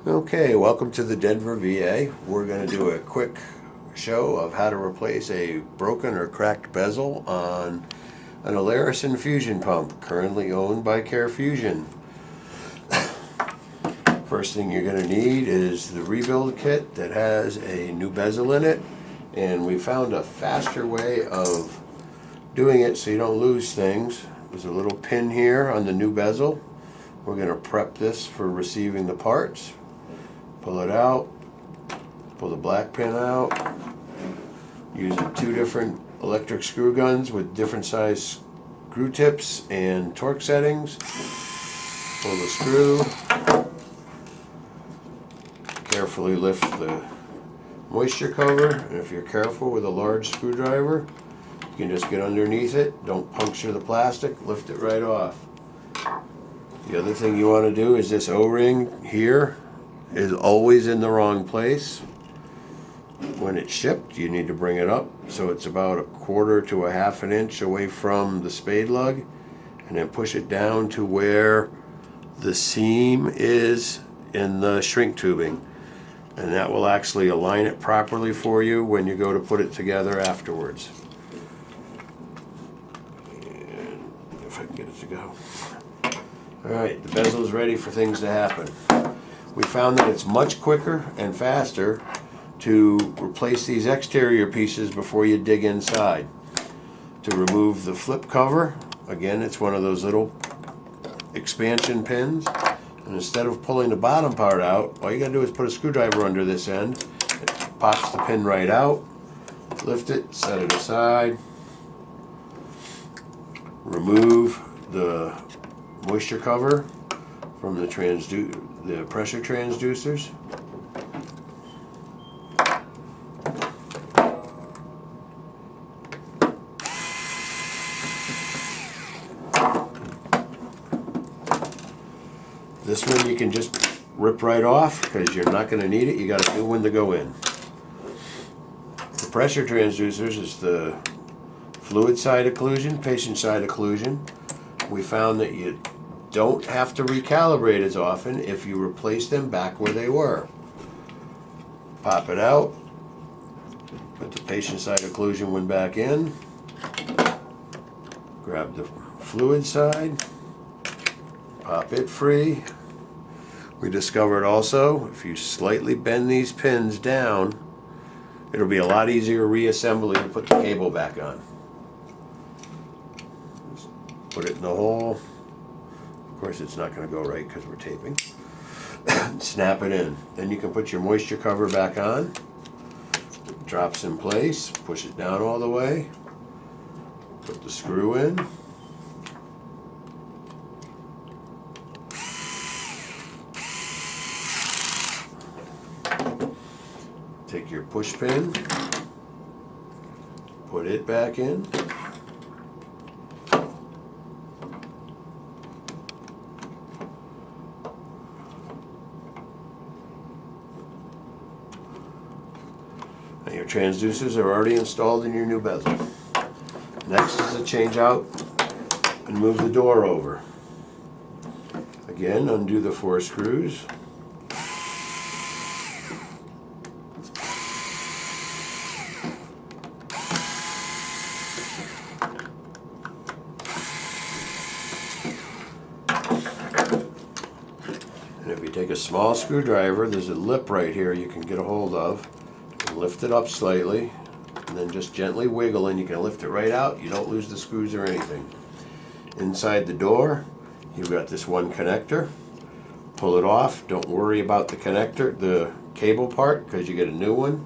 Okay, welcome to the Denver VA. We're going to do a quick show of how to replace a broken or cracked bezel on an Alaris Infusion Pump currently owned by CareFusion. First thing you're going to need is the rebuild kit that has a new bezel in it, and we found a faster way of doing it so you don't lose things. There's a little pin here on the new bezel. We're going to prep this for receiving the parts. Pull it out, pull the black pin out, using two different electric screw guns with different size screw tips and torque settings. Pull the screw, carefully lift the moisture cover, and if you're careful with a large screwdriver, you can just get underneath it, don't puncture the plastic, lift it right off. The other thing you want to do is this O-ring here is always in the wrong place. When it's shipped, you need to bring it up so it's about 1/4 to 1/2 inch away from the spade lug, and then push it down to where the seam is in the shrink tubing, and that will actually align it properly for you when you go to put it together afterwards. And if I can get it to go. Alright, the bezel is ready for things to happen. We found that it's much quicker and faster to replace these exterior pieces before you dig inside. To remove the flip cover, again, it's one of those little expansion pins, and instead of pulling the bottom part out, all you gotta do is put a screwdriver under this end. It pops the pin right out, lift it, set it aside, remove the moisture cover from the pressure transducers. This one you can just rip right off because you're not going to need it. You got a new one to go in. The pressure transducers is the fluid side occlusion, patient side occlusion. We found that you don't have to recalibrate as often if you replace them back where they were. Pop it out, put the patient side occlusion one back in, grab the fluid side, pop it free. We discovered also if you slightly bend these pins down, it'll be a lot easier reassembly to put the cable back on. Just put it in the hole. Of course it's not going to go right because we're taping. Snap it in. Then you can put your moisture cover back on. It drops in place. Push it down all the way. Put the screw in. Take your push pin. Put it back in. And your transducers are already installed in your new bezel. Next is to change out and move the door over. Again, undo the 4 screws. And if you take a small screwdriver, there's a lip right here you can get a hold of. Lift it up slightly, and then just gently wiggle, and you can lift it right out. You don't lose the screws or anything. Inside the door, you've got this one connector. Pull it off. Don't worry about the connector, the cable part, because you get a new one.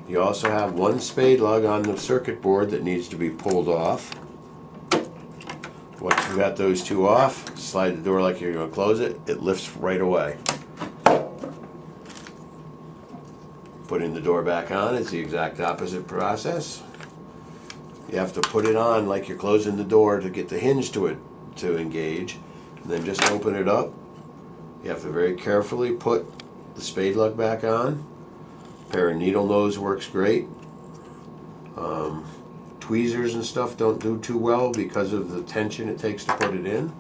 You also have one spade lug on the circuit board that needs to be pulled off. Once you got those two off, slide the door like you're going to close it. It lifts right away. Putting the door back on is the exact opposite process. You have to put it on like you're closing the door to get the hinge to it to engage, and then just open it up. You have to very carefully put the spade lug back on. A pair of needle nose works great. Tweezers and stuff don't do too well because of the tension it takes to put it in.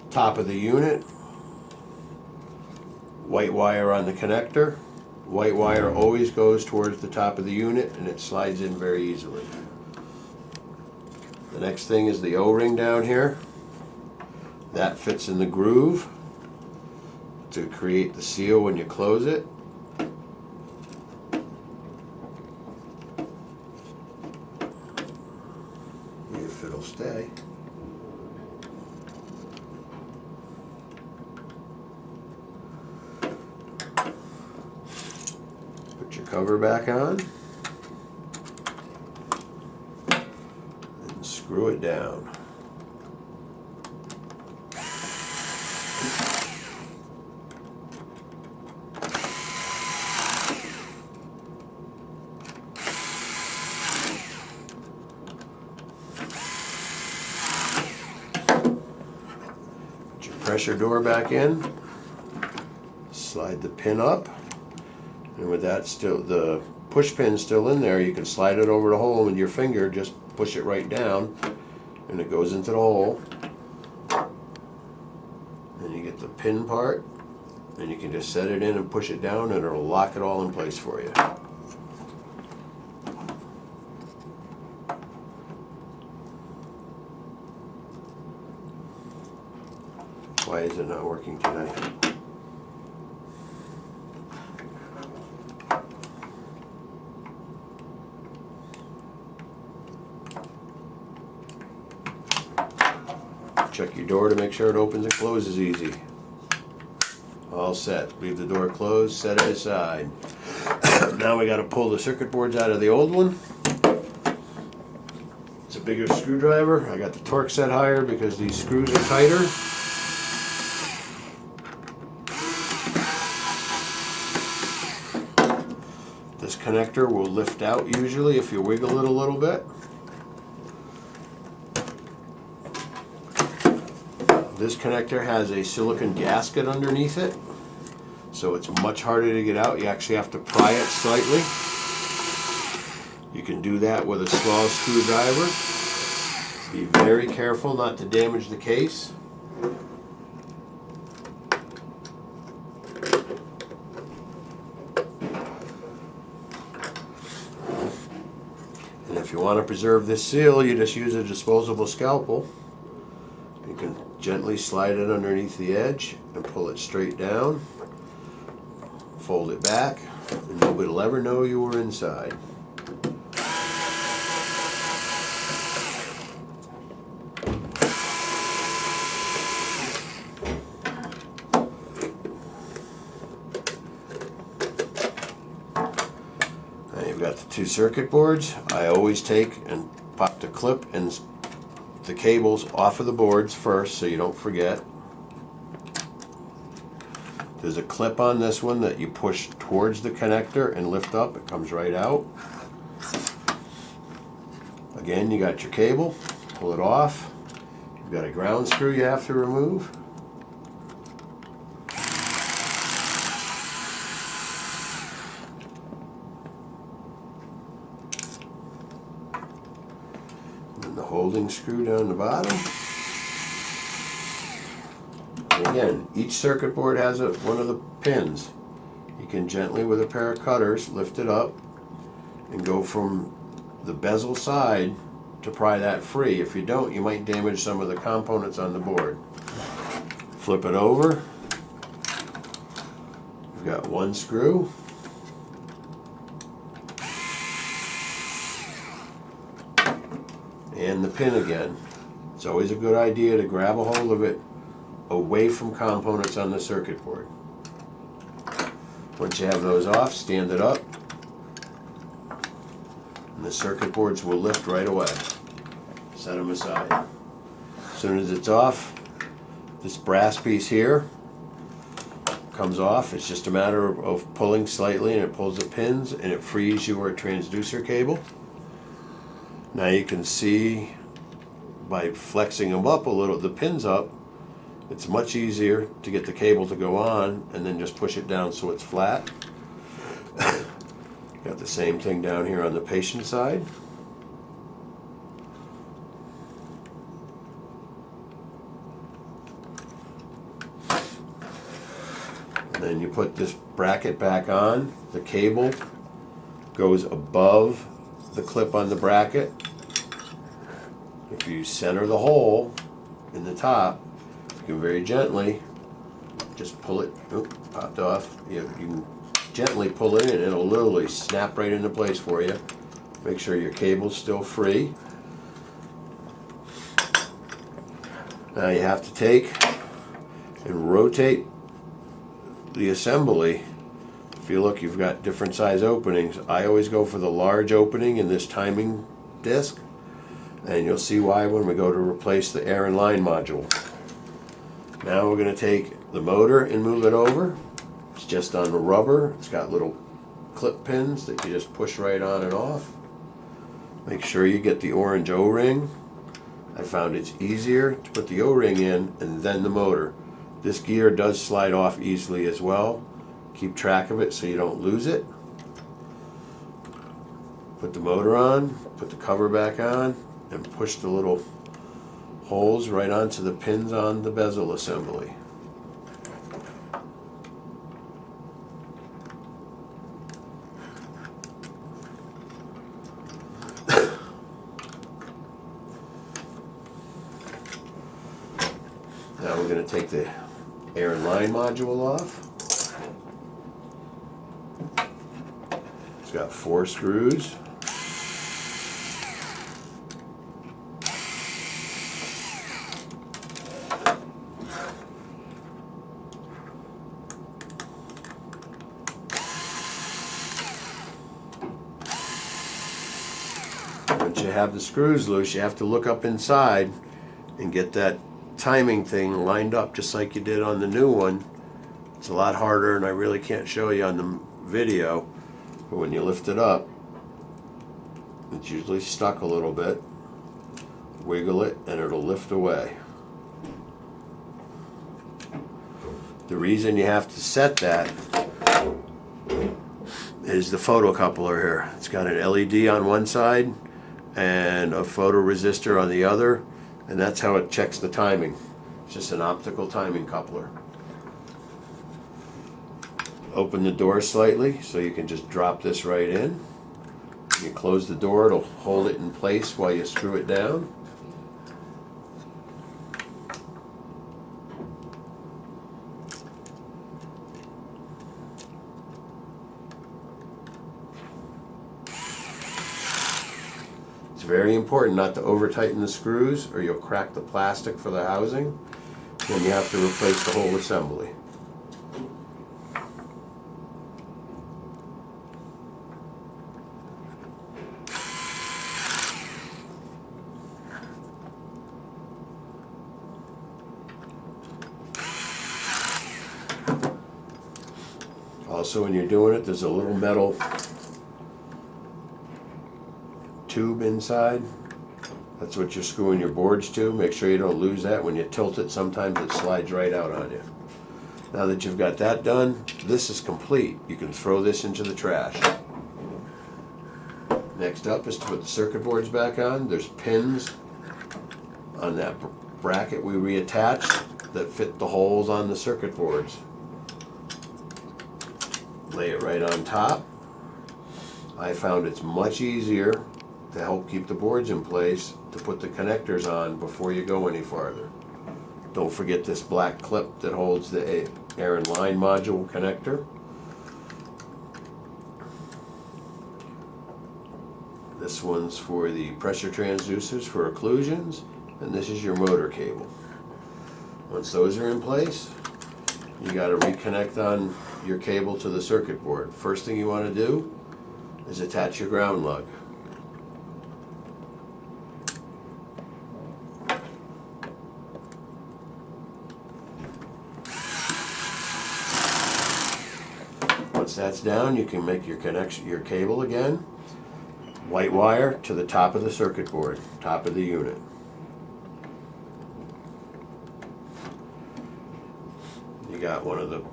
Top of the unit, white wire on the connector. White wire always goes towards the top of the unit and it slides in very easily. The next thing is the O-ring down here. That fits in the groove to create the seal when you close it. If it'll stay. Put your cover back on and screw it down. Pressure door back in, slide the pin up, and with that still, the push pin still in there, you can slide it over the hole with your finger, just push it right down and it goes into the hole. Then you get the pin part and you can just set it in and push it down and it'll lock it all in place for you. Why is it not working today? Check your door to make sure it opens and closes easy. All set. Leave the door closed, set it aside. Now we got to pull the circuit boards out of the old one. It's a bigger screwdriver. I got the torque set higher because these screws are tighter. This connector will lift out usually if you wiggle it a little bit. This connector has a silicone gasket underneath it, so it's much harder to get out. You actually have to pry it slightly. You can do that with a small screwdriver. Be very careful not to damage the case. And if you want to preserve this seal, you just use a disposable scalpel. You can gently slide it underneath the edge and pull it straight down. Fold it back, and nobody will ever know you were inside. Now you've got the two circuit boards. I always take and pop the clip and the cables off of the boards first so you don't forget. There's a clip on this one that you push towards the connector and lift up. It comes right out. Again, you got your cable. Pull it off. You've got a ground screw you have to remove. And the holding screw down the bottom. And again, each circuit board has one of the pins. You can gently, with a pair of cutters, lift it up and go from the bezel side to pry that free. If you don't, you might damage some of the components on the board. Flip it over. You've got one screw. And the pin again. It's always a good idea to grab a hold of it away from components on the circuit board. Once you have those off, stand it up, and the circuit boards will lift right away. Set them aside. As soon as it's off, this brass piece here comes off. It's just a matter of pulling slightly, and it pulls the pins, and it frees your transducer cable. Now you can see by flexing them up a little, the pins up, it's much easier to get the cable to go on and then just push it down so it's flat. Got the same thing down here on the patient side. And Then you put this bracket back on. The cable goes above the clip on the bracket. If you center the hole in the top, you can very gently just pull it. Oop, popped off. You can gently pull it in. It'll literally snap right into place for you. Make sure your cable's still free. Now you have to take and rotate the assembly. If you look, you've got different size openings. I always go for the large opening in this timing disc, and you'll see why when we go to replace the air and line module. Now we're going to take the motor and move it over. It's just on the rubber. It's got little clip pins that you just push right on and off. Make sure you get the orange O-ring. I found it's easier to put the O-ring in and then the motor. This gear does slide off easily as well. Keep track of it so you don't lose it. Put the motor on, put the cover back on, and push the little holes right onto the pins on the bezel assembly. Now we're going to take the air and line module off. It's got 4 screws. Once you have the screws loose, you have to look up inside and get that timing thing lined up just like you did on the new one. It's a lot harder, and I really can't show you on the video, but when you lift it up, it's usually stuck a little bit. Wiggle it and it'll lift away. The reason you have to set that is the photocoupler here. It's got an LED on one side and a photoresistor on the other, and that's how it checks the timing. It's just an optical timing coupler. Open the door slightly so you can just drop this right in. You close the door, it'll hold it in place while you screw it down. It's very important not to over tighten the screws or you'll crack the plastic for the housing. Then you have to replace the whole assembly. Also, when you're doing it, there's a little metal tube inside. That's what you're screwing your boards to. Make sure you don't lose that. When you tilt it, sometimes it slides right out on you. Now that you've got that done, this is complete. You can throw this into the trash. Next up is to put the circuit boards back on. There's pins on that bracket we reattached that fit the holes on the circuit boards. Lay it right on top. I found it's much easier to help keep the boards in place to put the connectors on before you go any farther. Don't forget this black clip that holds the air and line module connector. This one's for the pressure transducers for occlusions, and this is your motor cable. Once those are in place, you got to reconnect on your cable to the circuit board. First thing you want to do is attach your ground lug. Once that's down, you can make your connection, your cable again. White wire to the top of the circuit board, top of the unit. You got one of the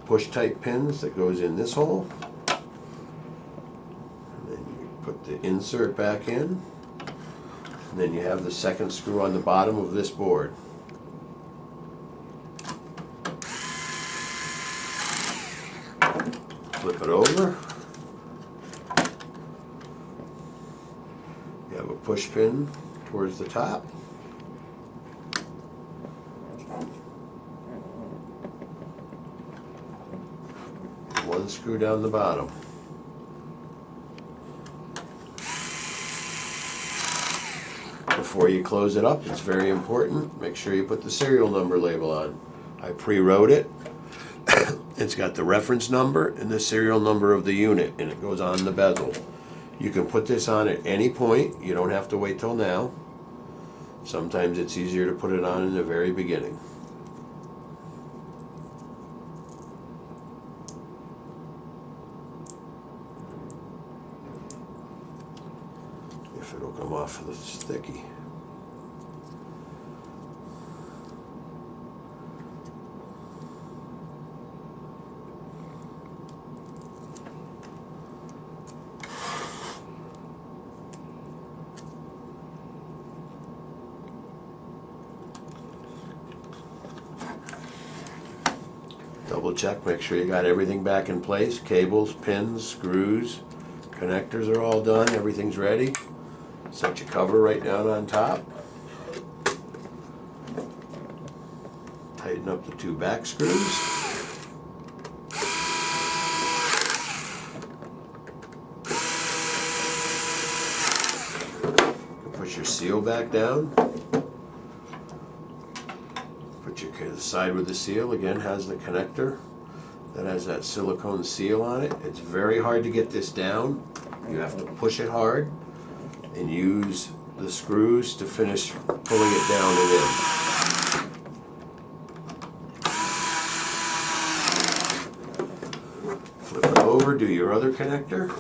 push type pins that goes in this hole. And then you put the insert back in. And then you have the second screw on the bottom of this board. Flip it over. You have a push pin towards the top. One screw down the bottom. Before you close it up, it's very important, make sure you put the serial number label on. I pre-wrote it. It's got the reference number and the serial number of the unit, and it goes on the bezel. You can put this on at any point. You don't have to wait till now. Sometimes it's easier to put it on in the very beginning. If it'll come off of the sticky. Double check, make sure you got everything back in place. Cables, pins, screws, connectors are all done, everything's ready. Set your cover right down on top. Tighten up the two back screws. Put your seal back down. The side with the seal again has the connector that has that silicone seal on it. It's very hard to get this down. You have to push it hard and use the screws to finish pulling it down and in. Flip it over, do your other connector.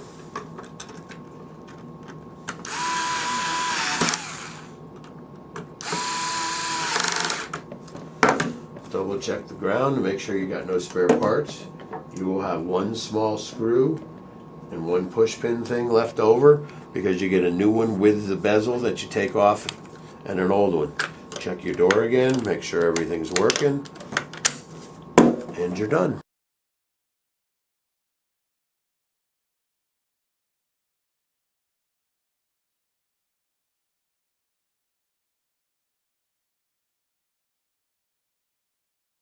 Double check the ground to make sure you got no spare parts. You will have one small screw and one push pin thing left over because you get a new one with the bezel that you take off and an old one. Check your door again, make sure everything's working, and you're done.